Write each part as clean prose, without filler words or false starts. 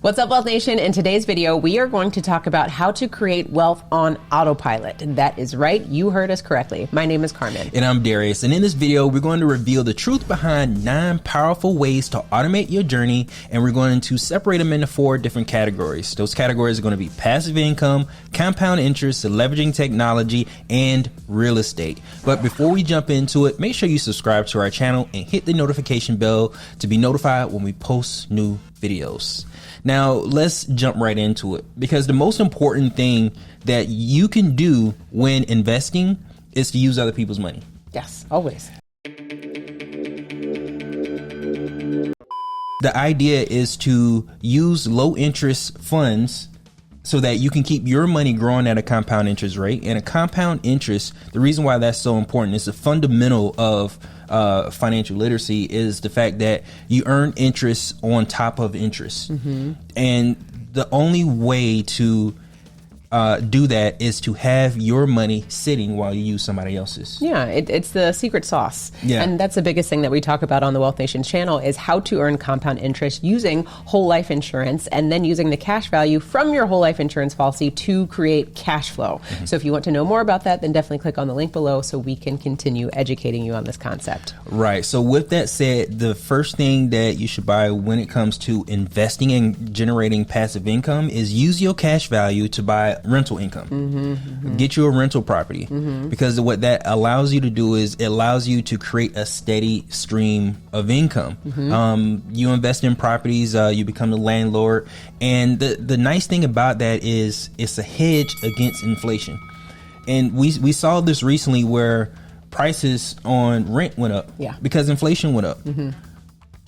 What's up, Wealth Nation? In today's video, we are going to talk about how to create wealth on autopilot. That is right. You heard us correctly. My name is Carmen. And I'm Darius. And in this video, we're going to reveal the truth behind 9 powerful ways to automate your journey. And we're going to separate them into 4 different categories. Those categories are going to be passive income, compound interest, leveraging technology, and real estate. But before we jump into it, make sure you subscribe to our channel and hit the notification bell to be notified when we post new videos. Now, let's jump right into it, because the most important thing that you can do when investing is to use other people's money. Yes, always. The idea is to use low interest funds so that you can keep your money growing at a compound interest rate. And a compound interest, the reason why that's so important is the fundamental of financial literacy is the fact that you earn interest on top of interest. Mm-hmm. And the only way to do that is to have your money sitting while you use somebody else's. Yeah, it's the secret sauce. Yeah. And that's the biggest thing that we talk about on the Wealth Nation channel is how to earn compound interest using whole life insurance and then using the cash value from your whole life insurance policy to create cash flow. Mm-hmm. So if you want to know more about that, then definitely click on the link below so we can continue educating you on this concept. Right. So with that said, the first thing that you should buy when it comes to investing and generating passive income is use your cash value to buy rental income. Mm-hmm, mm-hmm. Get you a rental property, mm-hmm. because what that allows you to do is it allows you to create a steady stream of income. Mm-hmm. You invest in properties, you become the landlord, and the nice thing about that is it's a hedge against inflation. And we saw this recently where prices on rent went up, because inflation went up. Mm-hmm.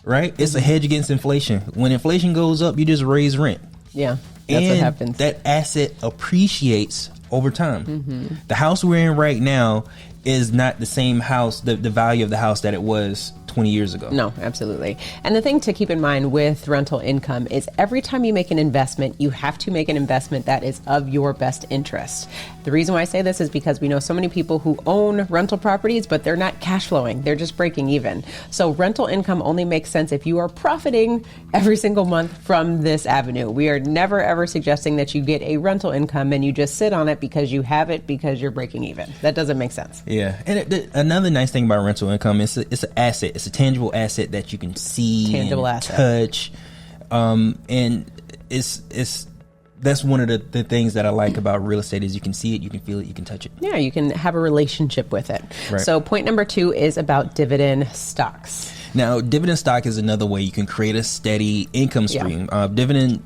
Right? It's a hedge against inflation. When inflation goes up, you just raise rent. Yeah. That's what happens. That asset appreciates over time. Mm-hmm. The house we're in right now is not the same house, the value of the house that it was 20 years ago. No, absolutely. And the thing to keep in mind with rental income is every time you make an investment, you have to make an investment that is of your best interest. The reason why I say this is because we know so many people who own rental properties, but they're not cash flowing. They're just breaking even. So rental income only makes sense if you are profiting every single month from this avenue. We are never, ever suggesting that you get a rental income and you just sit on it because you have it because you're breaking even. That doesn't make sense. Yeah. And another nice thing about rental income is it's an asset. It's a tangible asset that you can see, touch, and that's one of the things that I like about real estate is you can see it, you can feel it, you can touch it. Yeah, you can have a relationship with it. Right. So point number 2 is about dividend stocks. Now, dividend stock is another way you can create a steady income stream. Dividend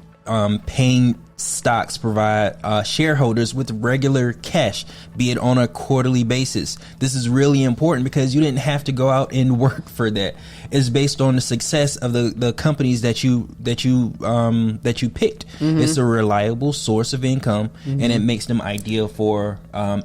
paying stocks provide shareholders with regular cash, be it on a quarterly basis. This is really important because you didn't have to go out and work for that. It's based on the success of the companies that you picked. Mm-hmm. It's a reliable source of income, mm-hmm. and it makes them ideal for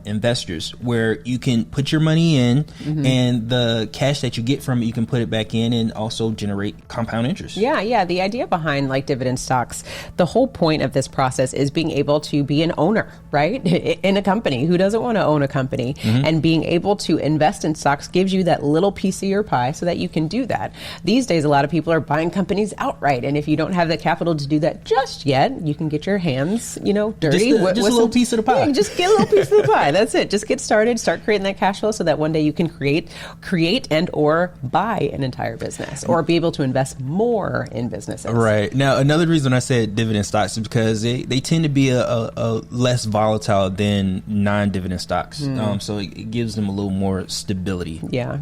investors, where you can put your money in, mm-hmm. and the cash that you get from it, you can put it back in and also generate compound interest. Yeah. The idea behind like dividend stocks, the whole point of this process is being able to be an owner, right? In a company. Who doesn't want to own a company? Mm-hmm. And being able to invest in stocks gives you that little piece of your pie so that you can do that. These days, a lot of people are buying companies outright. And if you don't have the capital to do that just yet, you can get your hands, dirty. Just a little piece of the pie. Yeah, just get a little piece of the pie. That's it. Just get started, start creating that cash flow so that one day you can create and or buy an entire business or be able to invest more in businesses. Right. Now, another reason I said dividend stocks is because they tend to be a less volatile than non-dividend stocks. So it gives them a little more stability. Yeah.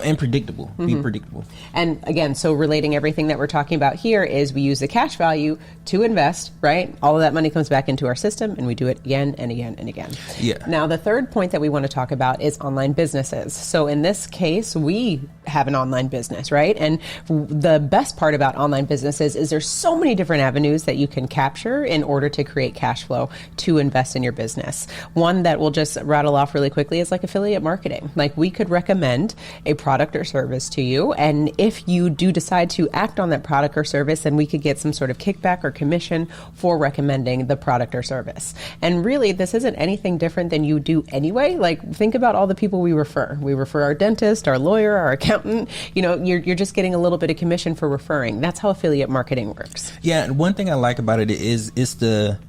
And predictable. Mm-hmm. Be predictable. And again, so relating everything that we're talking about here is we use the cash value to invest, right? All of that money comes back into our system and we do it again and again and again. Yeah. Now, the third point that we want to talk about is online businesses. So in this case, we have an online business, right? And the best part about online businesses is there's so many different avenues that you can capture in order to create cash flow to invest in your business. One that we'll just rattle off really quickly is like affiliate marketing. Like we could recommend a product or service to you, and if you do decide to act on that product or service, then we could get some sort of kickback or commission for recommending the product or service. And really, this isn't anything different than you do anyway. Like think about all the people we refer. We refer our dentist, our lawyer, our accountant. You know, you're just getting a little bit of commission for referring. That's how affiliate marketing works. Yeah, and one thing I like about it is it's the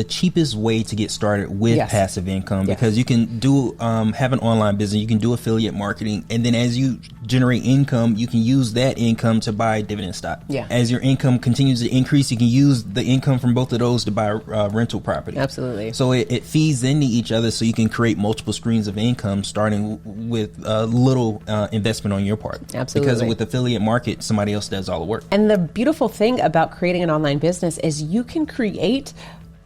cheapest way to get started with passive income, because you can do have an online business, you can do affiliate marketing, and then as you generate income, you can use that income to buy dividend stock. As your income continues to increase, you can use the income from both of those to buy rental property. Absolutely. So it feeds into each other, so you can create multiple streams of income starting with little investment on your part. Absolutely. Because with affiliate market, somebody else does all the work. And the beautiful thing about creating an online business is you can create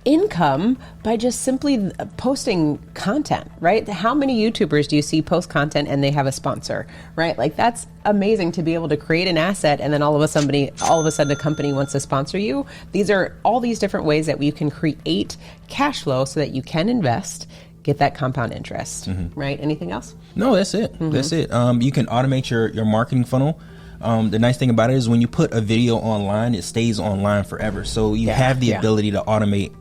income by just simply posting content, right? How many YouTubers do you see post content and they have a sponsor, right? Like that's amazing to be able to create an asset, and then all of a sudden a company wants to sponsor you. These are all these different ways that you can create cash flow so that you can invest, get that compound interest, right? Anything else? No, that's it. That's it. You can automate your marketing funnel. The nice thing about it is when you put a video online, it stays online forever. So you have the ability to automate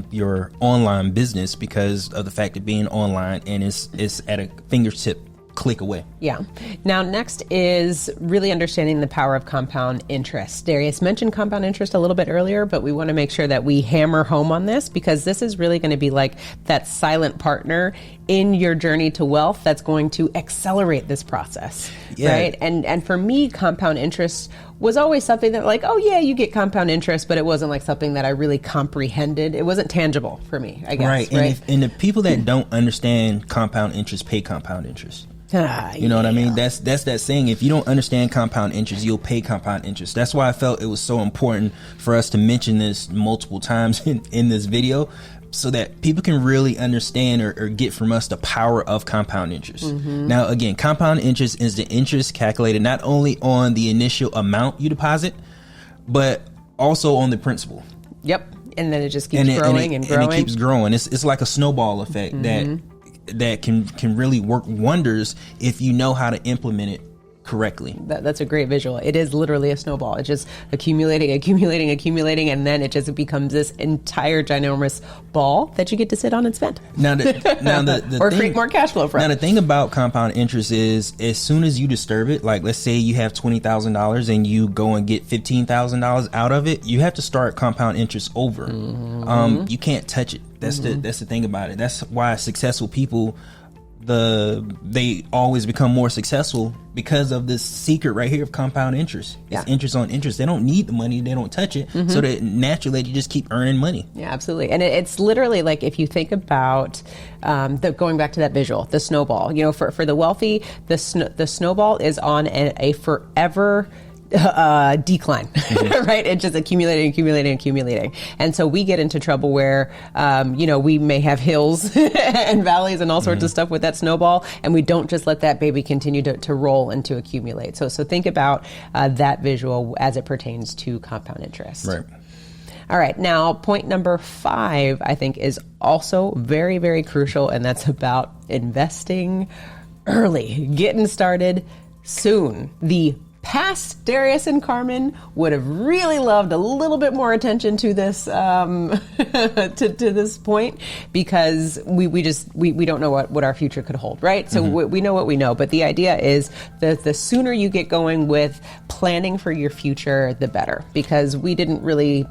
your online business because of the fact of being online, and it's at a fingertip click away. Yeah. Now, next is really understanding the power of compound interest. Darius mentioned compound interest a little bit earlier, but we want to make sure that we hammer home on this, because this is really going to be like that silent partner in your journey to wealth that's going to accelerate this process, right? And for me, compound interest was always something that like, oh yeah, you get compound interest, but it wasn't like something that I really comprehended. It wasn't tangible for me, I guess. Right. And the people that don't understand compound interest pay compound interest. You know what I mean? That's that saying, if you don't understand compound interest, you'll pay compound interest. That's why I felt it was so important for us to mention this multiple times in this video, so that people can really understand or get from us the power of compound interest. Now, again, compound interest is the interest calculated not only on the initial amount you deposit, but also on the principal. Yep. And then it just keeps growing and growing. And it keeps growing. It's like a snowball effect that can really work wonders if you know how to implement it correctly. That's a great visual. It is literally a snowball. It's just accumulating, and then it just becomes this entire ginormous ball that you get to sit on and spend. Now, the or create more cash flow from. Now, the thing about compound interest is, as soon as you disturb it, like let's say you have $20,000 and you go and get $15,000 out of it, you have to start compound interest over. You can't touch it. That's the thing about it. That's why successful people, they always become more successful, because of this secret right here of compound interest. It's interest on interest. They don't need the money. They don't touch it. So that naturally you just keep earning money. Yeah, absolutely. And it's literally like, if you think about going back to that visual, the snowball, you know, for the wealthy, the snowball is on a forever decline, right? It's just accumulating. And so we get into trouble where, we may have hills and valleys and all sorts of stuff with that snowball, and we don't just let that baby continue to roll and to accumulate. So think about that visual as it pertains to compound interest. Right. All right. Now, point number 5, I think, is also very, very crucial, and that's about investing early, getting started soon. The past Darius and Carmen would have really loved a little bit more attention to this to this point, because we don't know what our future could hold, right? So we know what we know, but the idea is that the sooner you get going with planning for your future, the better, because we didn't really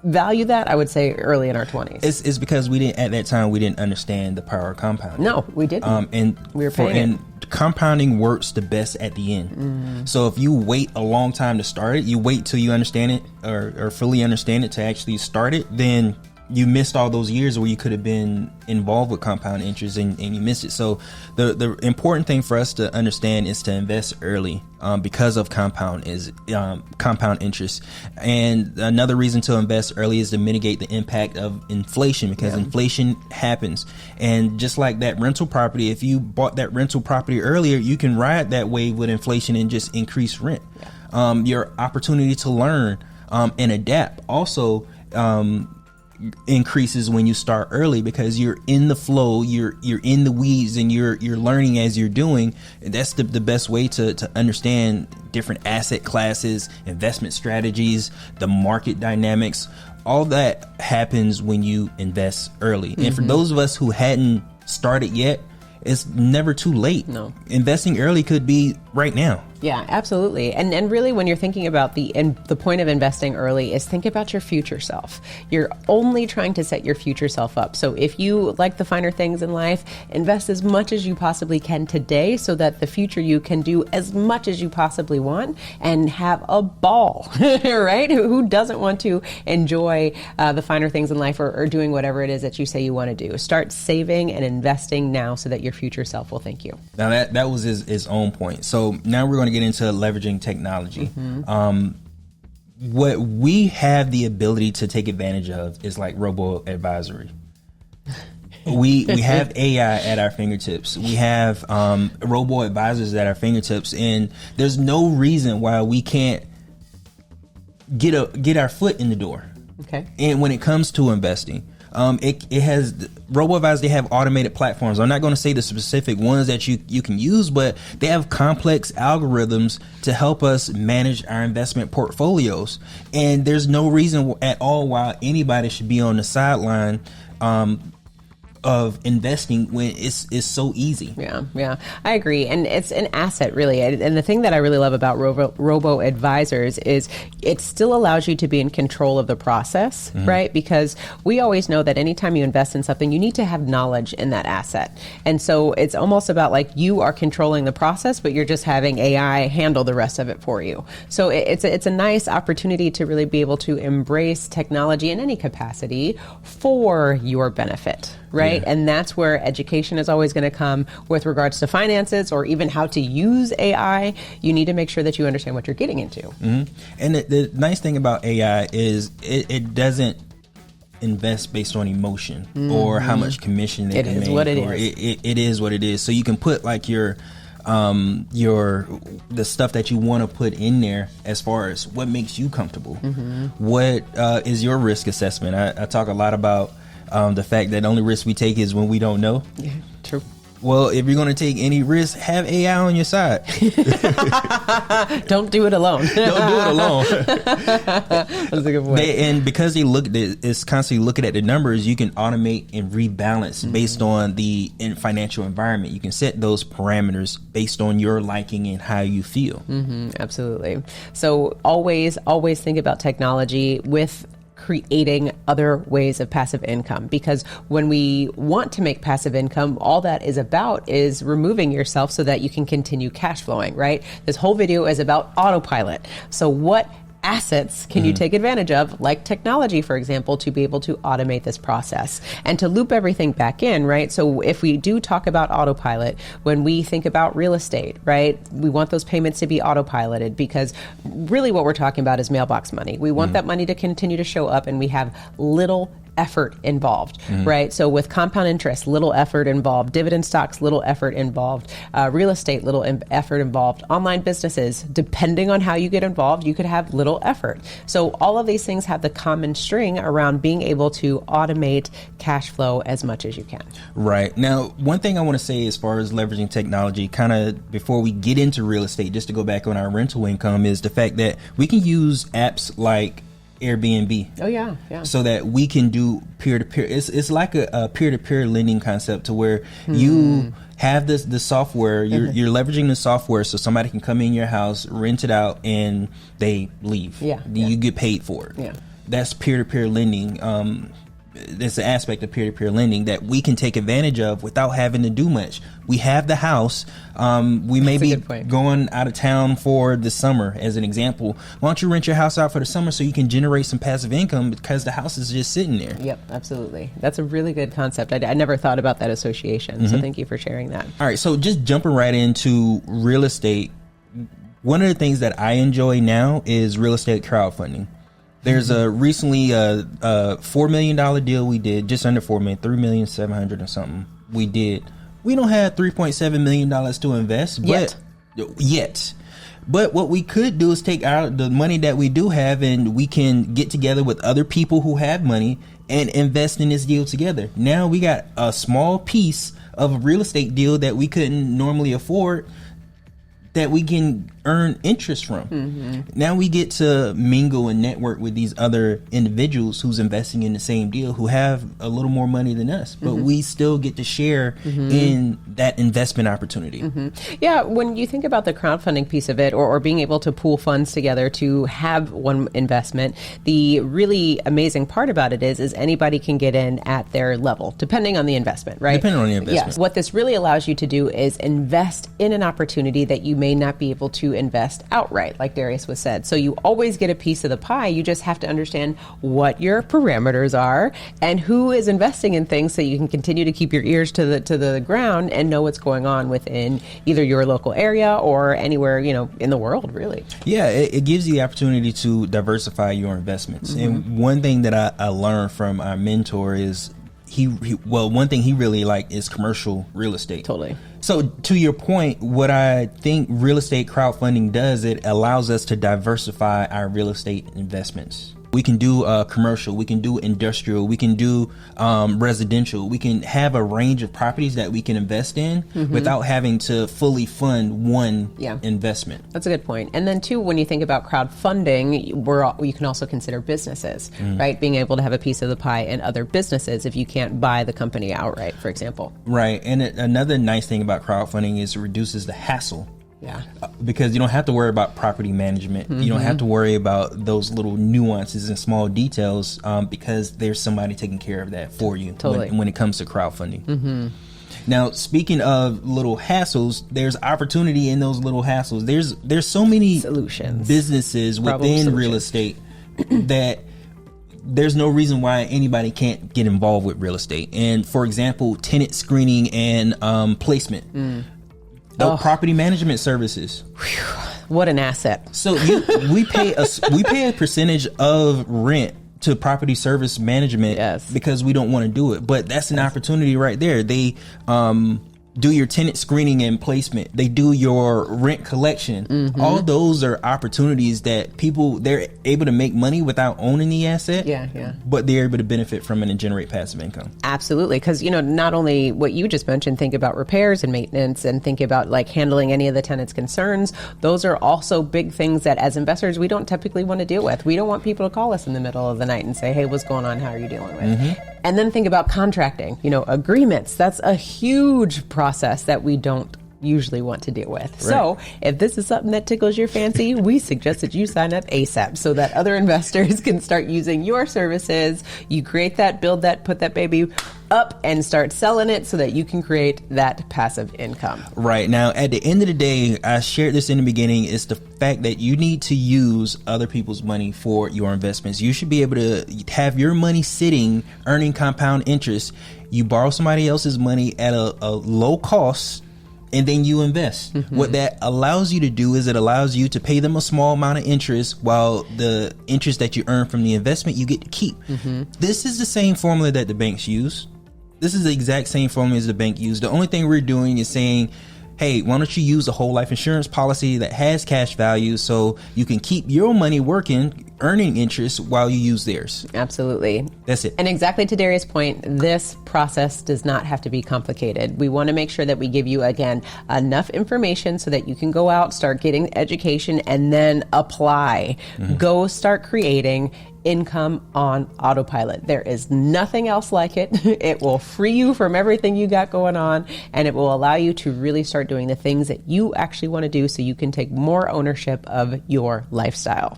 value that, I would say, early in our 20s. It's because at that time we didn't understand the power of compounding. No, we didn't. And we were paying it. Compounding works the best at the end. So if you wait a long time to start it, you wait till you understand it or fully understand it to actually start it, then you missed all those years where you could have been involved with compound interest and you missed it. So the important thing for us to understand is to invest early because of compound interest. And another reason to invest early is to mitigate the impact of inflation, because inflation happens. And just like that rental property, if you bought that rental property earlier, you can ride that wave with inflation and just increase rent. Your opportunity to learn and adapt also increases when you start early, because you're in the flow, you're in the weeds, and you're learning as you're doing. And that's the best way to understand different asset classes, investment strategies, the market dynamics. All that happens when you invest early. And for those of us who hadn't started yet, it's never too late. No. Investing early could be right now. Yeah, absolutely. And really, when you're thinking about the point of investing early is think about your future self. You're only trying to set your future self up. So if you like the finer things in life, invest as much as you possibly can today so that the future you can do as much as you possibly want and have a ball, right? Who doesn't want to enjoy the finer things in life, or doing whatever it is that you say you want to do? Start saving and investing now so that your future self will thank you. Now that was his own point. So now we're going to get into leveraging technology. What we have the ability to take advantage of is like robo advisory. We have AI at our fingertips. We have robo advisors at our fingertips, and there's no reason why we can't get our foot in the door. Okay. And when it comes to investing, it has robo-advisors. They have automated platforms. I'm not going to say the specific ones that you can use, but they have complex algorithms to help us manage our investment portfolios. And there's no reason at all why anybody should be on the sideline of investing when it's so easy. Yeah, I agree. And it's an asset, really. And the thing that I really love about robo advisors is it still allows you to be in control of the process, right? Because we always know that anytime you invest in something, you need to have knowledge in that asset. And so it's almost about like you are controlling the process, but you're just having AI handle the rest of it for you. So it's a nice opportunity to really be able to embrace technology in any capacity for your benefit. Right. Yeah. And that's where education is always going to come with regards to finances, or even how to use AI. You need to make sure that you understand what you're getting into. And the nice thing about AI is it doesn't invest based on emotion or how much commission they can make. It is what it is. It is what it is. So you can put like the stuff that you want to put in there as far as what makes you comfortable. What is your risk assessment? I talk a lot about the fact that the only risk we take is when we don't know. Yeah, true. Well, if you're going to take any risk, have AI on your side. Don't do it alone. Don't do it alone. That's a good point. And because they it's constantly looking at the numbers, you can automate and rebalance based on the financial environment. You can set those parameters based on your liking and how you feel. Absolutely. So always think about technology with creating other ways of passive income, because when we want to make passive income, all that is about is removing yourself so that you can continue cash flowing, right? This whole video is about autopilot. So what assets can you take advantage of, like technology, for example, to be able to automate this process and to loop everything back in, right? So if we do talk about autopilot, when we think about real estate, right, we want those payments to be autopiloted, because really what we're talking about is mailbox money. We want that money to continue to show up, and we have little effort involved, right? So with compound interest, little effort involved. Dividend stocks, little effort involved. Real estate, little effort involved. Online businesses, depending on how you get involved, you could have little effort. So all of these things have the common string around being able to automate cash flow as much as you can. Right. Now, one thing I want to say as far as leveraging technology, kind of before we get into real estate, just to go back on our rental income, is the fact that we can use apps like Airbnb. Oh yeah. So that we can do peer-to-peer. It's like a peer-to-peer lending concept, to where you have the software. You're leveraging the software so somebody can come in your house, rent it out, and they leave. You get paid for it. Yeah. That's peer-to-peer lending. There's an aspect of peer-to-peer lending that we can take advantage of without having to do much. We have the house. We may be going out of town for the summer, as an example. Why don't you rent your house out for the summer so you can generate some passive income, because the house is just sitting there? Yep, absolutely. That's a really good concept. I never thought about that association. So thank you for sharing that. All right, so just jumping right into real estate, one of the things that I enjoy now is real estate crowdfunding. There's a recently a $4 million deal we did, just under $4 million, $3,700,000 or something we did. We don't have $3.7 million to invest yet. But what we could do is take the money that we do have, and we can get together with other people who have money and invest in this deal together. Now we got a small piece of a real estate deal that we couldn't normally afford, that we can earn interest from. Now we get to mingle and network with these other individuals who's investing in the same deal, who have a little more money than us, but we still get to share in that investment opportunity. Yeah, when you think about the crowdfunding piece of it, or being able to pool funds together to have one investment, the really amazing part about it is anybody can get in at their level, depending on the investment, right? Depending on the investment. Yes. What this really allows you to do is invest in an opportunity that you may not be able to invest outright, like Darius was said. So you always get a piece of the pie. You just have to understand what your parameters are and who is investing in things, so you can continue to keep your ears to the ground and know what's going on within either your local area or anywhere, in the world, really. Yeah, it gives you the opportunity to diversify your investments. And one thing that I learned from our mentor is one thing he really liked is commercial real estate. Totally. So to your point, what I think real estate crowdfunding does, it allows us to diversify our real estate investments. We can do commercial, we can do industrial, we can do residential. We can have a range of properties that we can invest in without having to fully fund one investment. That's a good point. And then too, when you think about crowdfunding, you can also consider businesses, right? Being able to have a piece of the pie in other businesses if you can't buy the company outright, for example. Right. And another nice thing about crowdfunding is it reduces the hassle. Yeah. Because you don't have to worry about property management. You don't have to worry about those little nuances and small details, because there's somebody taking care of that for you. Totally. When it comes to crowdfunding. Now, speaking of little hassles, there's opportunity in those little hassles. There's so many solutions, businesses within real estate that there's no reason why anybody can't get involved with real estate. And for example, tenant screening and placement. Property management services. What an asset. So we pay a percentage of rent to property service management because we don't want to do it. But that's an opportunity right there. They do your tenant screening and placement. They do your rent collection. All those are opportunities that they're able to make money without owning the asset. But they're able to benefit from it and generate passive income. Absolutely. Because, not only what you just mentioned, think about repairs and maintenance, and think about like handling any of the tenant's concerns. Those are also big things that as investors, we don't typically want to deal with. We don't want people to call us in the middle of the night and say, hey, what's going on? How are you dealing with? And then think about contracting, agreements. That's a huge process that we don't usually want to deal with. Right. So if this is something that tickles your fancy, we suggest that you sign up ASAP so that other investors can start using your services. You create that, build that, put that baby up and start selling it so that you can create that passive income. Right. Now, at the end of the day, I shared this in the beginning, is the fact that you need to use other people's money for your investments. You should be able to have your money sitting, earning compound interest. You borrow somebody else's money at a low cost, and then you invest. What that allows you to do is it allows you to pay them a small amount of interest, while the interest that you earn from the investment you get to keep. This is the same formula that the banks use. This is the exact same formula as the bank used. The only thing we're doing is saying, hey, why don't you use a whole life insurance policy that has cash value so you can keep your money working, earning interest while you use theirs. Absolutely. That's it. And exactly to Darius' point, this process does not have to be complicated. We want to make sure that we give you, again, enough information so that you can go out, start getting education, and then apply. Go start creating income on autopilot. There is nothing else like it. It will free you from everything you got going on, and it will allow you to really start doing the things that you actually want to do so you can take more ownership of your lifestyle.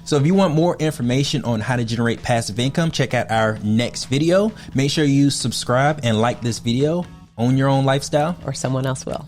So if you want more information on how to generate passive income, check out our next video. Make sure you subscribe and like this video. Own your own lifestyle, or someone else will.